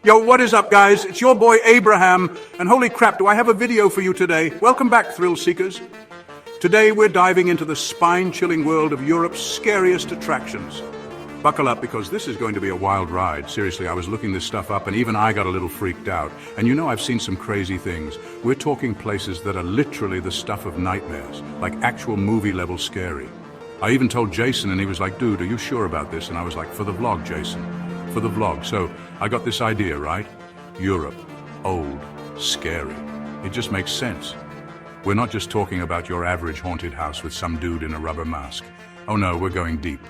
Yo, what is up, guys? It's your boy Abraham, and holy crap, do I have a video for you today. Welcome back, thrill seekers. Today we're diving into the spine-chilling world of Europe's scariest attractions. Buckle up, because this is going to be a wild ride. Seriously, I was looking this stuff up and even I got a little freaked out. And you know, I've seen some crazy things. We're talking places that are literally the stuff of nightmares, like actual movie-level scary. I even told Jason and he was like, dude, are you sure about this? And I was like, for the vlog, Jason, for the vlog. So I got this idea, right? Europe, old, scary. It just makes sense. We're not just talking about your average haunted house with some dude in a rubber mask. Oh no, we're going deep.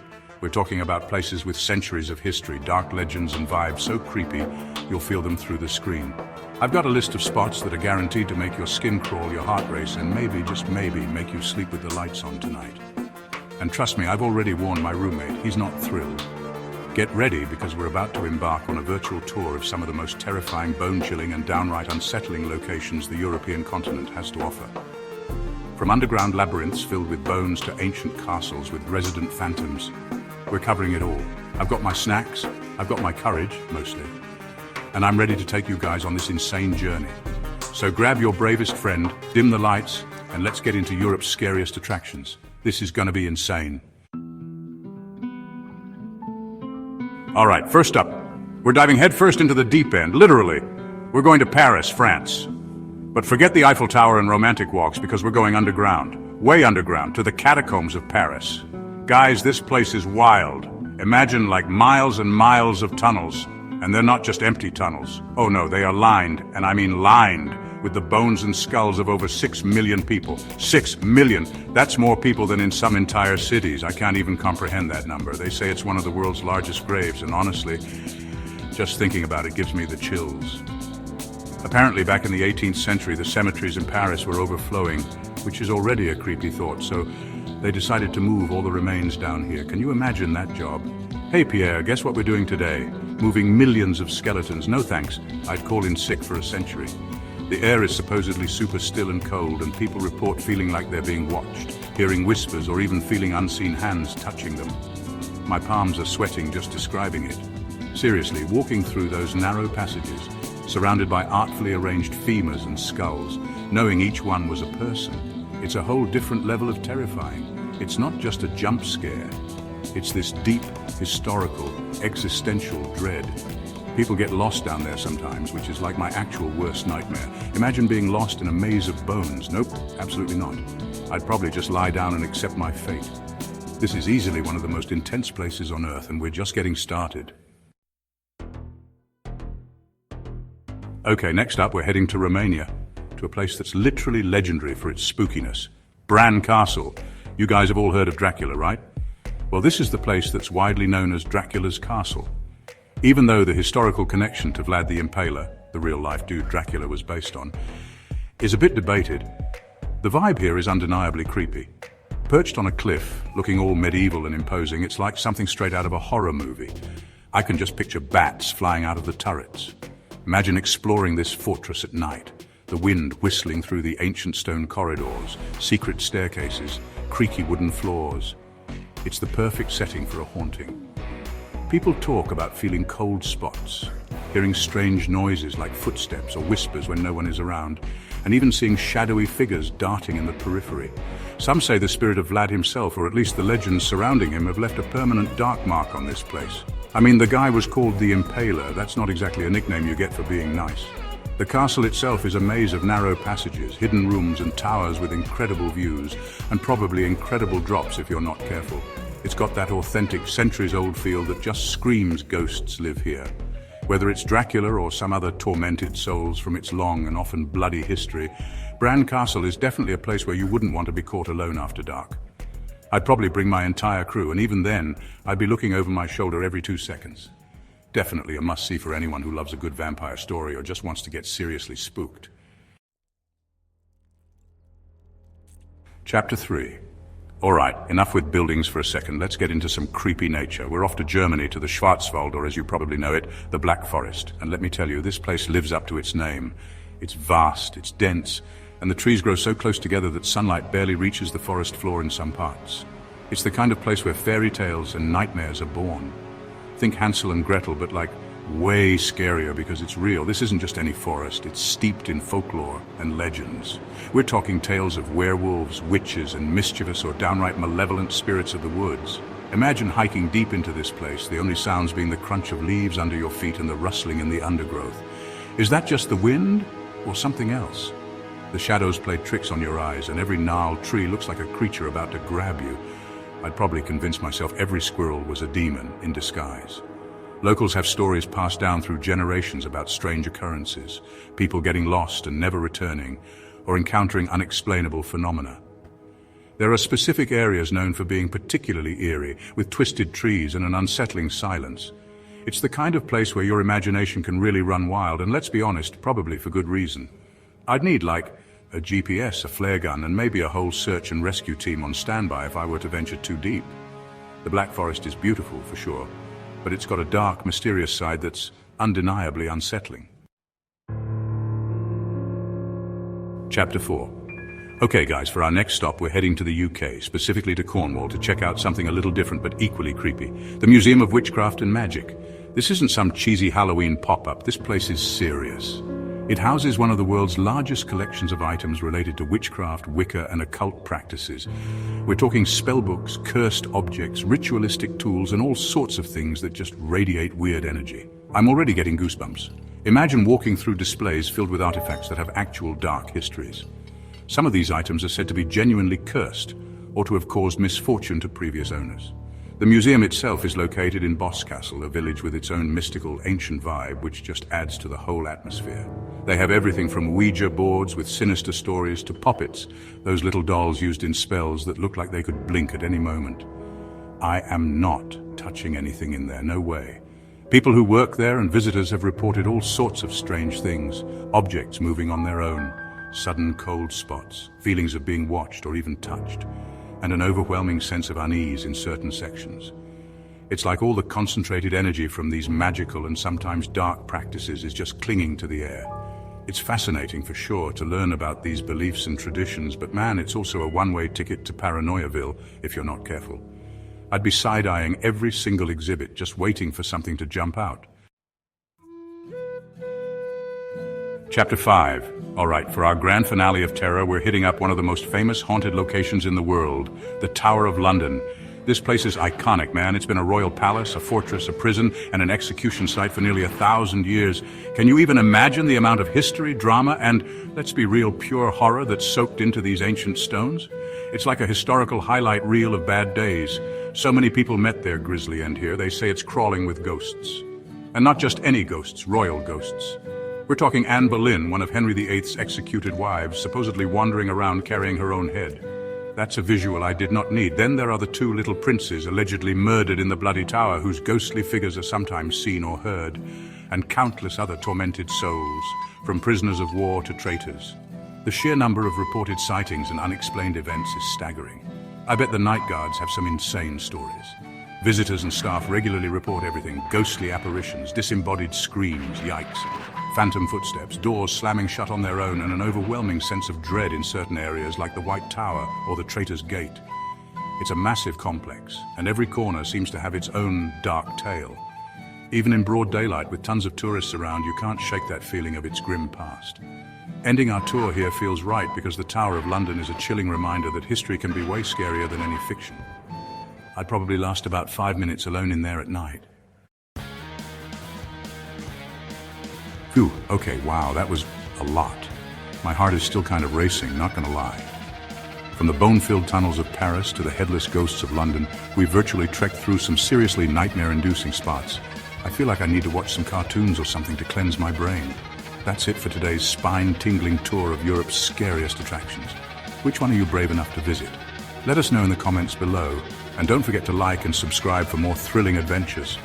We're talking about places with centuries of history, dark legends and vibes so creepy, you'll feel them through the screen. I've got a list of spots that are guaranteed to make your skin crawl, your heart race, and maybe, just maybe, make you sleep with the lights on tonight. And trust me, I've already warned my roommate, he's not thrilled. Get ready, because we're about to embark on a virtual tour of some of the most terrifying, bone-chilling and downright unsettling locations the European continent has to offer. From underground labyrinths filled with bones to ancient castles with resident phantoms, we're covering it all. I've got my snacks, I've got my courage, mostly, and I'm ready to take you guys on this insane journey. So grab your bravest friend, dim the lights, and let's get into Europe's scariest attractions. This is gonna be insane. All right, first up, we're diving headfirst into the deep end, literally. We're going to Paris, France. But forget the Eiffel Tower and romantic walks, because we're going underground, way underground, to the catacombs of Paris. Guys, this place is wild. Imagine like miles and miles of tunnels, and they're not just empty tunnels. Oh no, they are lined, and I mean lined, with the bones and skulls of over 6 million people. 6 million! That's more people than in some entire cities. I can't even comprehend that number. They say it's one of the world's largest graves, and honestly, just thinking about it gives me the chills. Apparently, back in the 18th century, the cemeteries in Paris were overflowing, which is already a creepy thought, so they decided to move all the remains down here. Can you imagine that job? Hey Pierre, guess what we're doing today? Moving millions of skeletons. No thanks, I'd call in sick for a century. The air is supposedly super still and cold, and people report feeling like they're being watched, hearing whispers, or even feeling unseen hands touching them. My palms are sweating just describing it. Seriously, walking through those narrow passages, surrounded by artfully arranged femurs and skulls, knowing each one was a person, it's a whole different level of terrifying. It's not just a jump scare. It's this deep, historical, existential dread. People get lost down there sometimes, which is like my actual worst nightmare. Imagine being lost in a maze of bones. Nope, absolutely not. I'd probably just lie down and accept my fate. This is easily one of the most intense places on Earth, and we're just getting started. Okay, next up we're heading to Romania, to a place that's literally legendary for its spookiness. Bran Castle. You guys have all heard of Dracula, right? Well, this is the place that's widely known as Dracula's Castle. Even though the historical connection to Vlad the Impaler, the real-life dude Dracula was based on, is a bit debated, the vibe here is undeniably creepy. Perched on a cliff, looking all medieval and imposing, it's like something straight out of a horror movie. I can just picture bats flying out of the turrets. Imagine exploring this fortress at night, the wind whistling through the ancient stone corridors, secret staircases, creaky wooden floors. It's the perfect setting for a haunting. People talk about feeling cold spots, hearing strange noises like footsteps or whispers when no one is around, and even seeing shadowy figures darting in the periphery. Some say the spirit of Vlad himself, or at least the legends surrounding him, have left a permanent dark mark on this place. I mean, the guy was called the Impaler. That's not exactly a nickname you get for being nice. The castle itself is a maze of narrow passages, hidden rooms and towers with incredible views, and probably incredible drops if you're not careful. It's got that authentic, centuries-old feel that just screams ghosts live here. Whether it's Dracula or some other tormented souls from its long and often bloody history, Bran Castle is definitely a place where you wouldn't want to be caught alone after dark. I'd probably bring my entire crew, and even then, I'd be looking over my shoulder every 2 seconds. Definitely a must-see for anyone who loves a good vampire story or just wants to get seriously spooked. Chapter 3. All right, enough with buildings for a second. Let's get into some creepy nature. We're off to Germany, to the Schwarzwald, or as you probably know it, the Black Forest. And let me tell you, this place lives up to its name. It's vast, it's dense, and the trees grow so close together that sunlight barely reaches the forest floor in some parts. It's the kind of place where fairy tales and nightmares are born. Think Hansel and Gretel, but like way scarier because it's real. This isn't just any forest, it's steeped in folklore and legends. We're talking tales of werewolves, witches, and mischievous or downright malevolent spirits of the woods. Imagine hiking deep into this place, the only sounds being the crunch of leaves under your feet and the rustling in the undergrowth. Is that just the wind or something else? The shadows play tricks on your eyes, and every gnarled tree looks like a creature about to grab you. I'd probably convince myself every squirrel was a demon in disguise. Locals have stories passed down through generations about strange occurrences, people getting lost and never returning, or encountering unexplainable phenomena. There are specific areas known for being particularly eerie, with twisted trees and an unsettling silence. It's the kind of place where your imagination can really run wild, and let's be honest, probably for good reason. I'd need, like, a GPS, a flare gun, and maybe a whole search and rescue team on standby if I were to venture too deep. The Black Forest is beautiful, for sure, but it's got a dark, mysterious side that's undeniably unsettling. Chapter 4. Okay guys, for our next stop we're heading to the UK, specifically to Cornwall, to check out something a little different but equally creepy. The Museum of Witchcraft and Magic. This isn't some cheesy Halloween pop-up, this place is serious. It houses one of the world's largest collections of items related to witchcraft, Wicca, and occult practices. We're talking spellbooks, cursed objects, ritualistic tools, and all sorts of things that just radiate weird energy. I'm already getting goosebumps. Imagine walking through displays filled with artifacts that have actual dark histories. Some of these items are said to be genuinely cursed, or to have caused misfortune to previous owners. The museum itself is located in Boscastle, a village with its own mystical, ancient vibe, which just adds to the whole atmosphere. They have everything from Ouija boards with sinister stories to poppets, those little dolls used in spells that look like they could blink at any moment. I am not touching anything in there, no way. People who work there and visitors have reported all sorts of strange things, objects moving on their own, sudden cold spots, feelings of being watched or even touched, and an overwhelming sense of unease in certain sections. It's like all the concentrated energy from these magical and sometimes dark practices is just clinging to the air. It's fascinating for sure to learn about these beliefs and traditions, but man, it's also a one-way ticket to Paranoiaville if you're not careful. I'd be side-eyeing every single exhibit, just waiting for something to jump out. Chapter 5. All right, for our grand finale of terror, we're hitting up one of the most famous haunted locations in the world, the Tower of London. This place is iconic, man. It's been a royal palace, a fortress, a prison, and an execution site for nearly 1,000 years. Can you even imagine the amount of history, drama, and, let's be real, pure horror that's soaked into these ancient stones? It's like a historical highlight reel of bad days. So many people met their grisly end here, they say it's crawling with ghosts. And not just any ghosts, royal ghosts. We're talking Anne Boleyn, one of Henry VIII's executed wives, supposedly wandering around carrying her own head. That's a visual I did not need. Then there are the two little princes allegedly murdered in the Bloody Tower, whose ghostly figures are sometimes seen or heard, and countless other tormented souls, from prisoners of war to traitors. The sheer number of reported sightings and unexplained events is staggering. I bet the night guards have some insane stories. Visitors and staff regularly report everything: ghostly apparitions, disembodied screams, yikes, phantom footsteps, doors slamming shut on their own, and an overwhelming sense of dread in certain areas like the White Tower or the Traitor's Gate. It's a massive complex, and every corner seems to have its own dark tale. Even in broad daylight with tons of tourists around, you can't shake that feeling of its grim past. Ending our tour here feels right because the Tower of London is a chilling reminder that history can be way scarier than any fiction. I'd probably last about 5 minutes alone in there at night. Phew, okay, wow, that was a lot. My heart is still kind of racing, not gonna lie. From the bone-filled tunnels of Paris to the headless ghosts of London, we've virtually trekked through some seriously nightmare-inducing spots. I feel like I need to watch some cartoons or something to cleanse my brain. That's it for today's spine-tingling tour of Europe's scariest attractions. Which one are you brave enough to visit? Let us know in the comments below, and don't forget to like and subscribe for more thrilling adventures.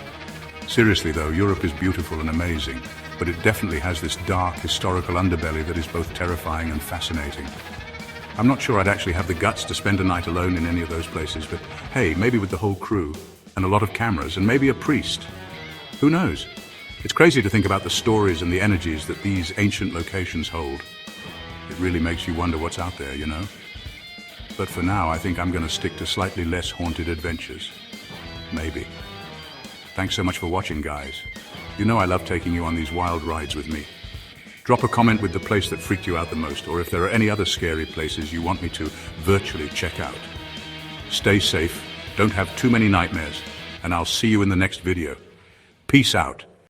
Seriously though, Europe is beautiful and amazing, but it definitely has this dark, historical underbelly that is both terrifying and fascinating. I'm not sure I'd actually have the guts to spend a night alone in any of those places, but hey, maybe with the whole crew, and a lot of cameras, and maybe a priest. Who knows? It's crazy to think about the stories and the energies that these ancient locations hold. It really makes you wonder what's out there, you know? But for now, I think I'm going to stick to slightly less haunted adventures. Maybe. Thanks so much for watching, guys. You know I love taking you on these wild rides with me. Drop a comment with the place that freaked you out the most, or if there are any other scary places you want me to virtually check out. Stay safe, don't have too many nightmares, and I'll see you in the next video. Peace out.